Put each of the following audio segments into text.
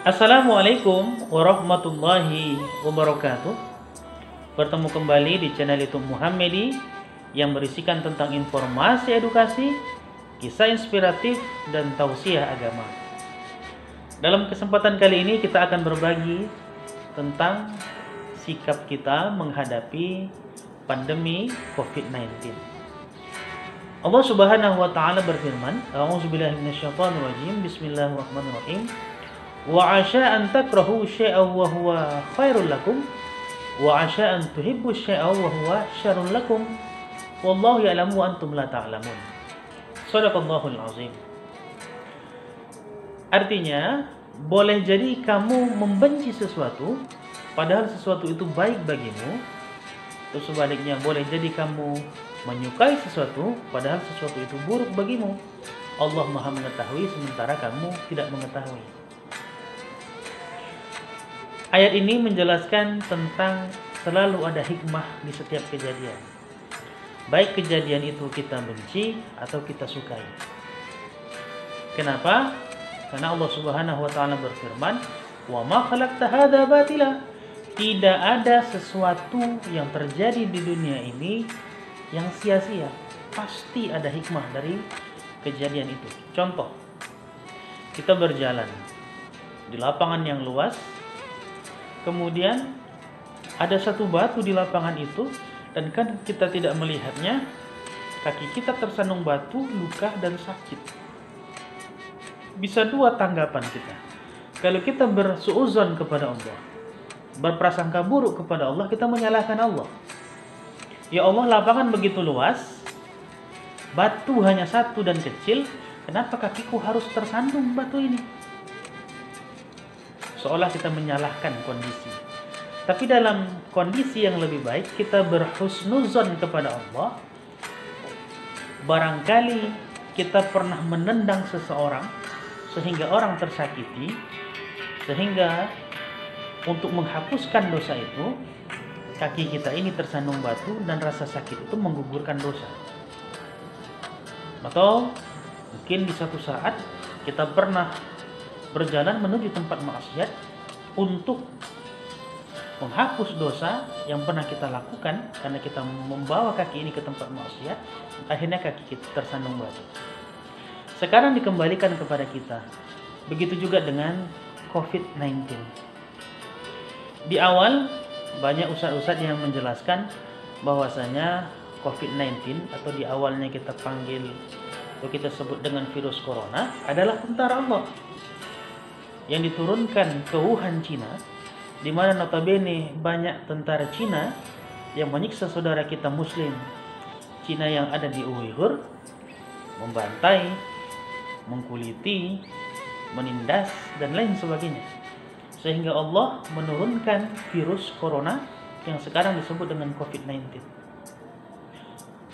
Assalamualaikum warahmatullahi wabarakatuh. Bertemu kembali di channel YouTube Muhammadi yang berisikan tentang informasi edukasi, kisah inspiratif, dan tausiah agama. Dalam kesempatan kali ini kita akan berbagi tentang sikap kita menghadapi pandemi COVID-19. Allah Subhanahu wa taala berfirman, A'udzubillahi minasyaitonir rajim. Bismillahirrahmanirrahim. Wa 'asa an takrahu syai'an wa huwa khairul lakum wa 'asa an tuhibbu syai'an wa huwa syarrul lakum wallahu ya'lamu wa antum la ta'lamun. Shadaqallahul azim. Artinya, boleh jadi kamu membenci sesuatu padahal sesuatu itu baik bagimu, atau sebaliknya boleh jadi kamu menyukai sesuatu padahal sesuatu itu buruk bagimu. Allah Maha mengetahui sementara kamu tidak mengetahui. Ayat ini menjelaskan tentang selalu ada hikmah di setiap kejadian. Baik kejadian itu kita benci atau kita sukai. Kenapa? Karena Allah Subhanahu wa taala berfirman, "Wa ma khalaqta hadza batila." Tidak ada sesuatu yang terjadi di dunia ini yang sia-sia. Pasti ada hikmah dari kejadian itu. Contoh, kita berjalan di lapangan yang luas, kemudian ada satu batu di lapangan itu, dan kan kita tidak melihatnya, kaki kita tersandung batu, luka dan sakit. Bisa dua tanggapan kita. Kalau kita bersuudzon kepada Allah, berprasangka buruk kepada Allah, kita menyalahkan Allah. Ya Allah, lapangan begitu luas, batu hanya satu dan kecil, kenapa kakiku harus tersandung batu ini? Seolah kita menyalahkan kondisi. Tapi dalam kondisi yang lebih baik, kita berhusnuzon kepada Allah. Barangkali kita pernah menendang seseorang sehingga orang tersakiti, sehingga untuk menghapuskan dosa itu, kaki kita ini tersandung batu dan rasa sakit itu menggugurkan dosa. Atau mungkin di satu saat kita pernah berjalan menuju tempat maksiat untuk menghapus dosa yang pernah kita lakukan karena kita membawa kaki ini ke tempat maksiat, akhirnya kaki kita tersandung batu. Sekarang dikembalikan kepada kita. Begitu juga dengan COVID-19. Di awal banyak ustadz-ustadz yang menjelaskan bahwasanya COVID-19 atau di awalnya kita panggil atau kita sebut dengan virus corona adalah tentara Allah yang diturunkan ke Wuhan, Cina, di mana notabene banyak tentara Cina yang menyiksa saudara kita Muslim Cina yang ada di Uighur, membantai, mengkuliti, menindas dan lain sebagainya, sehingga Allah menurunkan virus corona yang sekarang disebut dengan COVID-19.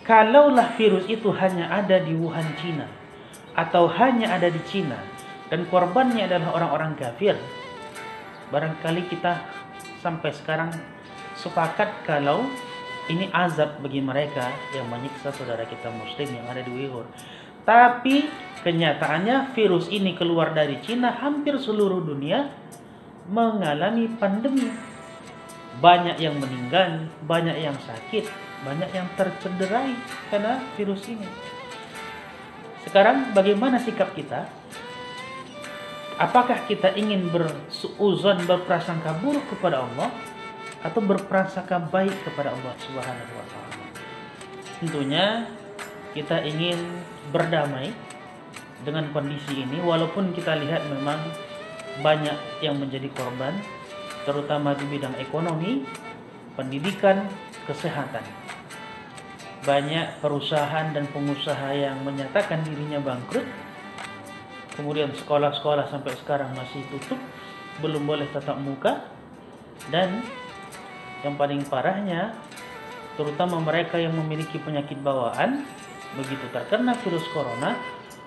Kalaulah virus itu hanya ada di Wuhan, Cina, atau hanya ada di Cina dan korbannya adalah orang-orang kafir, barangkali kita sampai sekarang sepakat kalau ini azab bagi mereka yang menyiksa saudara kita Muslim yang ada di Uighur. Tapi kenyataannya virus ini keluar dari Cina, hampir seluruh dunia mengalami pandemi. Banyak yang meninggal, banyak yang sakit, banyak yang tercederai karena virus ini. Sekarang bagaimana sikap kita? Apakah kita ingin bersuudzon, berprasangka buruk kepada Allah, atau berprasangka baik kepada Allah Subhanahu wa taala? Tentunya kita ingin berdamai dengan kondisi ini, walaupun kita lihat memang banyak yang menjadi korban, terutama di bidang ekonomi, pendidikan, kesehatan. Banyak perusahaan dan pengusaha yang menyatakan dirinya bangkrut. Kemudian sekolah-sekolah sampai sekarang masih tutup, belum boleh tatap muka. Dan yang paling parahnya, terutama mereka yang memiliki penyakit bawaan, begitu terkena virus corona,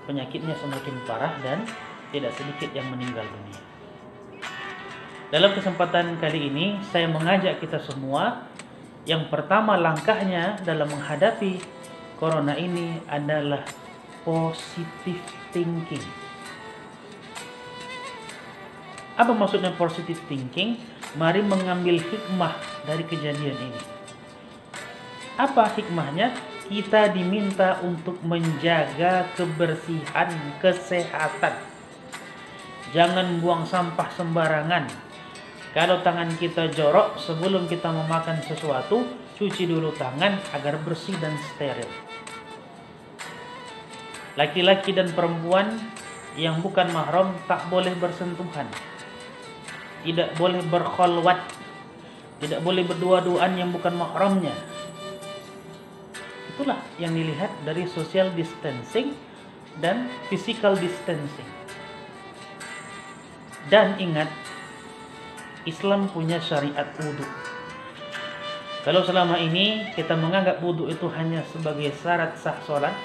penyakitnya semakin parah dan tidak sedikit yang meninggal dunia. Dalam kesempatan kali ini, saya mengajak kita semua, yang pertama langkahnya dalam menghadapi corona ini adalah positive thinking. Apa maksudnya positive thinking? Mari mengambil hikmah dari kejadian ini. Apa hikmahnya? Kita diminta untuk menjaga kebersihan, kesehatan. Jangan buang sampah sembarangan. Kalau tangan kita jorok, sebelum kita memakan sesuatu, cuci dulu tangan agar bersih dan steril. Laki-laki dan perempuan yang bukan mahram tak boleh bersentuhan. Tidak boleh berkholwat. Tidak boleh berdua-duaan yang bukan mahramnya. Itulah yang dilihat dari social distancing dan physical distancing. Dan ingat, Islam punya syariat wudhu. Kalau selama ini kita menganggap wudhu itu hanya sebagai syarat sah sholat,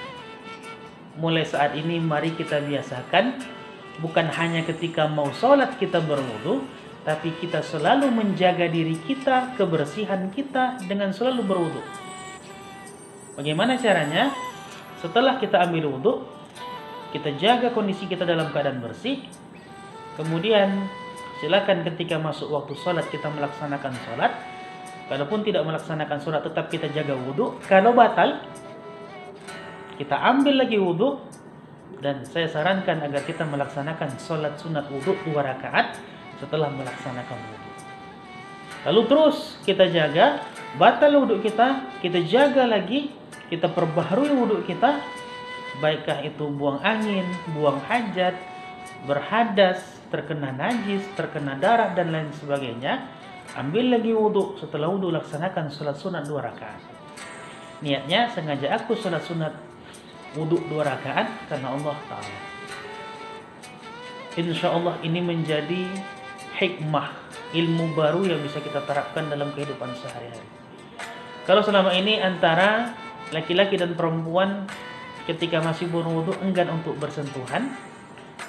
mulai saat ini mari kita biasakan, bukan hanya ketika mau sholat kita berwudu, tapi kita selalu menjaga diri kita, kebersihan kita dengan selalu berwudu. Bagaimana caranya? Setelah kita ambil wudu, kita jaga kondisi kita dalam keadaan bersih. Kemudian silakan ketika masuk waktu sholat kita melaksanakan sholat. Kalaupun tidak melaksanakan sholat tetap kita jaga wudu. Kalau batal, kita ambil lagi wudhu, dan saya sarankan agar kita melaksanakan sholat sunat wudhu 2 rakaat setelah melaksanakan wudhu. Lalu terus kita jaga, batal wudhu kita jaga lagi, kita perbaharui wudhu kita, baikkah itu buang angin, buang hajat, berhadas, terkena najis, terkena darah dan lain sebagainya. Ambil lagi wudhu, setelah wudhu laksanakan sholat sunat 2 rakaat. Niatnya sengaja aku sholat sunat wudhu 2 rakaat karena Allah Ta'ala. Insya Allah ini menjadi hikmah, ilmu baru yang bisa kita terapkan dalam kehidupan sehari-hari. Kalau selama ini antara laki-laki dan perempuan ketika masih berwudhu enggan untuk bersentuhan,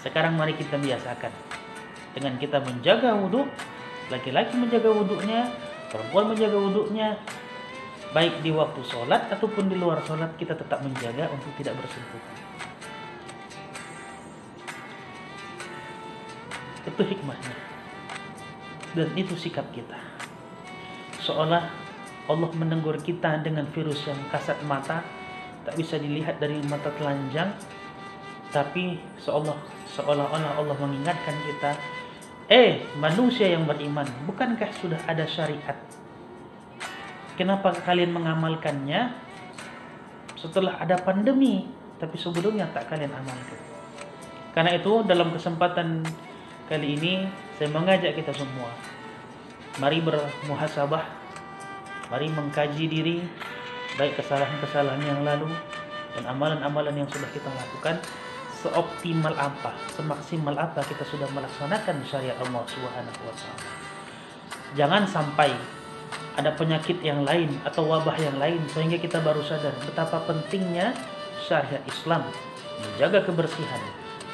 sekarang mari kita biasakan dengan kita menjaga wudhu, laki-laki menjaga wudhunya, perempuan menjaga wudhunya. Baik di waktu sholat ataupun di luar sholat kita tetap menjaga untuk tidak bersentuhan. Itu hikmahnya. Dan itu sikap kita. Seolah Allah menegur kita dengan virus yang kasat mata, tak bisa dilihat dari mata telanjang, tapi seolah-olah Allah mengingatkan kita, manusia yang beriman, bukankah sudah ada syariat? Kenapa kalian mengamalkannya setelah ada pandemi, tapi sebelumnya tak kalian amalkan? Karena itu dalam kesempatan kali ini saya mengajak kita semua, mari bermuhasabah, mari mengkaji diri, baik kesalahan-kesalahan yang lalu dan amalan-amalan yang sudah kita lakukan, seoptimal apa, semaksimal apa kita sudah melaksanakan syariat Allah Subhanahu wa Ta'ala. Jangan sampai ada penyakit yang lain atau wabah yang lain sehingga kita baru sadar betapa pentingnya syariat Islam, menjaga kebersihan,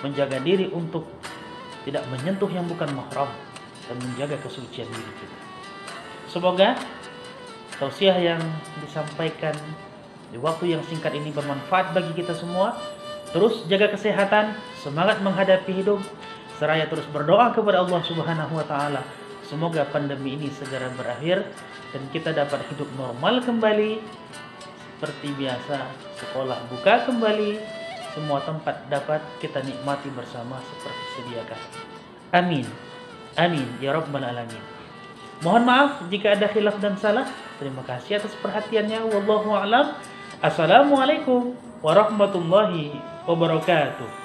menjaga diri untuk tidak menyentuh yang bukan mahram, dan menjaga kesucian diri kita. Semoga tausiah yang disampaikan di waktu yang singkat ini bermanfaat bagi kita semua. Terus jaga kesehatan, semangat menghadapi hidup, seraya terus berdoa kepada Allah Subhanahu wa Ta'ala. Semoga pandemi ini segera berakhir dan kita dapat hidup normal kembali seperti biasa, sekolah buka kembali, semua tempat dapat kita nikmati bersama seperti sedia kala. Amin. Amin ya rabbal alamin. Mohon maaf jika ada khilaf dan salah. Terima kasih atas perhatiannya. Wallahu a'lam. Assalamualaikum warahmatullahi wabarakatuh.